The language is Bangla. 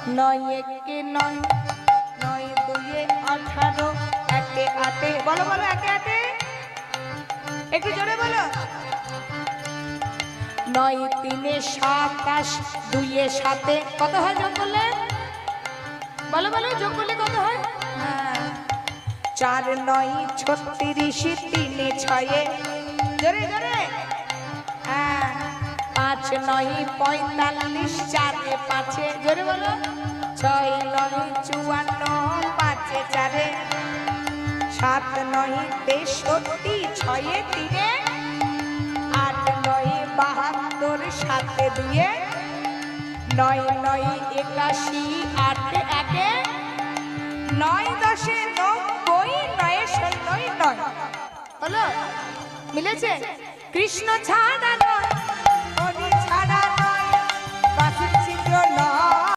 নয় একে নয়, নয় দুয়ে 18, একে 8। বলো বলো, একে 8, একটু জোরে বলো। 9 3 27, 2 7, কত হয় যোগ করলে? বলো বলো, যোগ করলে কত হয়? 4 9 36, 3 6, জোরে জোরে। 5 9 45, 4 5, জোরে বলো। 6 9 54, 5 4, 7 9 63, 6 3, 8 9 72, 7 2, 9 9 81, 8 1, 9 10 90, 9 16 9। হলো? মিলেছে? কৃষ্ণ ছাড়া নয়